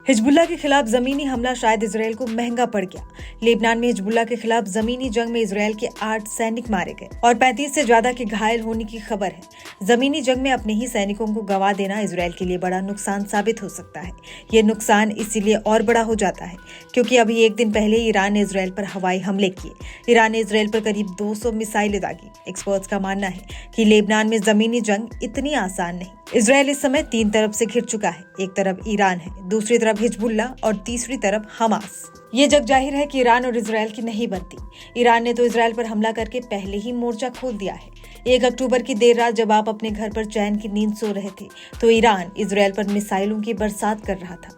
Hezbollah के खिलाफ जमीनी हमला शायद इजरायल को महंगा पड़ गया। लेबनान में हिजबुल्लाह के खिलाफ जमीनी जंग में इजरायल के 8 सैनिक मारे गए और 35 से ज्यादा के घायल होने की खबर है। जमीनी जंग में अपने ही सैनिकों को गंवा देना इजरायल के लिए बड़ा नुकसान साबित हो सकता है। ये नुकसान इसीलिए और बड़ा हो जाता है क्योंकि अभी एक दिन पहले ईरान ने इजरायल पर हवाई हमले किए। ईरान ने इजरायल पर करीब 200 मिसाइलें दागी। एक्सपर्ट्स का मानना है कि लेबनान में जमीनी जंग इतनी आसान नहीं। इजरायल इस समय 3 तरफ से घिर चुका है। एक तरफ ईरान है, दूसरी तरफ हिजबुल्लाह और तीसरी तरफ हमास। ये जग जाहिर है कि ईरान और इजरायल की नहीं बनती। ईरान ने तो इजरायल पर हमला करके पहले ही मोर्चा खोल दिया है। 1 अक्टूबर की देर रात जब आप अपने घर पर चैन की नींद सो रहे थे तो ईरान इजरायल पर मिसाइलों की बरसात कर रहा था।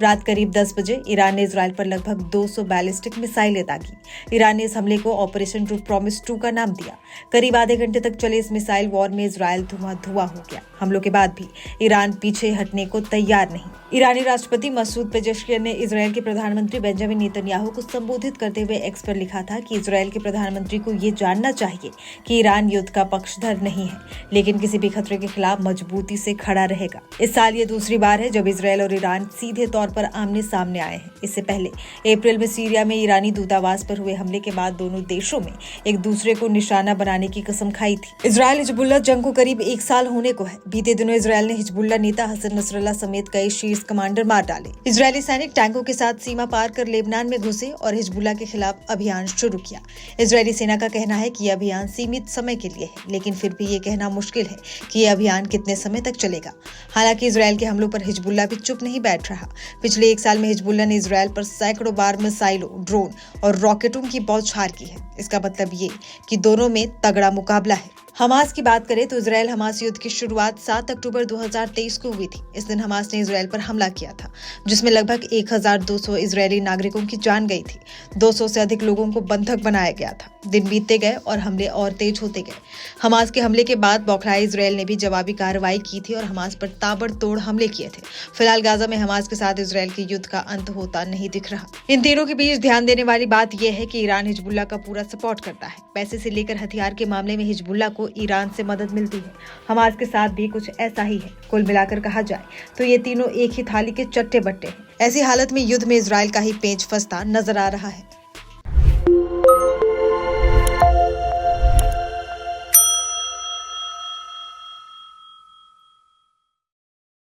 रात करीब 10 बजे ईरान ने इजरायल पर लगभग 200 बैलिस्टिक मिसाइलें दागी। ईरान ने इस हमले को ऑपरेशन ट्रू प्रॉमिस 2 का नाम दिया। करीब आधे घंटे तक चले इस मिसाइल वॉर में इजरायल धुआं हो गया। हमलों के बाद भी ईरान पीछे हटने को तैयार नहीं। ईरानी राष्ट्रपति मसूद पेजेश्कियन ने इजरायल के प्रधानमंत्री बेंजामिन नेतन्याहू को संबोधित करते हुए एक्स पर लिखा था कि इजरायल के प्रधानमंत्री को ये जानना चाहिए कि ईरान युद्ध का पक्षधर नहीं है, लेकिन किसी भी खतरे के खिलाफ मजबूती से खड़ा रहेगा। इस साल ये दूसरी बार है जब इजरायल और ईरान सीधे तौर पर आमने सामने आए हैं। इससे पहले अप्रैल में सीरिया में ईरानी दूतावास पर हुए हमले के बाद दोनों देशों में एक दूसरे को निशाना बनाने की कसम खाई थी। इजरायल हिजबुल्लाह जंग को करीब 1 साल होने को है। बीते दिनों इजरायल ने हिजबुल्लाह नेता हसन नसरल्लाह समेत कई शीर्ष कमांडर मार डाले। इजरायली सैनिक टैंकों के साथ सीमा पार कर लेबनान में घुसे और हिजबुल्लाह के खिलाफ अभियान शुरू किया। इजरायली सेना का कहना है कि यह अभियान सीमित समय के लिए है, लेकिन फिर भी ये कहना मुश्किल है कि यह अभियान कितने समय तक चलेगा। हालांकि इजरायल के हमलों पर हिजबुल्लाह भी चुप नहीं बैठ रहा। पिछले 1 साल में हिजबुल्लाह ने इजरायल पर सैकड़ों बार मिसाइलों, ड्रोन और रॉकेटों की बौछार की है। इसका मतलब ये कि दोनों में तगड़ा मुकाबला है। हमास की बात करें तो इजरायल हमास युद्ध की शुरुआत 7 अक्टूबर 2023 को हुई थी। इस दिन हमास ने इजरायल पर हमला किया था, जिसमें लगभग 1200 इजरायली नागरिकों की जान गई थी। 200 से अधिक लोगों को बंधक बनाया गया था। दिन बीतते गए और हमले और तेज होते गए। हमास के हमले के बाद बौखलाए इजरायल ने भी जवाबी कार्रवाई की थी और हमास पर ताबड़तोड़ हमले किए थे। फिलहाल गाजा में हमास के साथ इजरायल के युद्ध का अंत होता नहीं दिख रहा। इन तीनों के बीच ध्यान देने वाली बात यह है कि ईरान हिजबुल्लाह का पूरा सपोर्ट करता है। पैसे से लेकर हथियार के मामले में हिजबुल्लाह को ईरान से मदद मिलती है। हमास के साथ भी कुछ ऐसा ही है। कुल मिलाकर कहा जाए तो ये तीनों एक ही थाली के चट्टे बट्टे हैं। ऐसी हालत में युद्ध में इजरायल का ही पेंच फंसता नजर आ रहा है।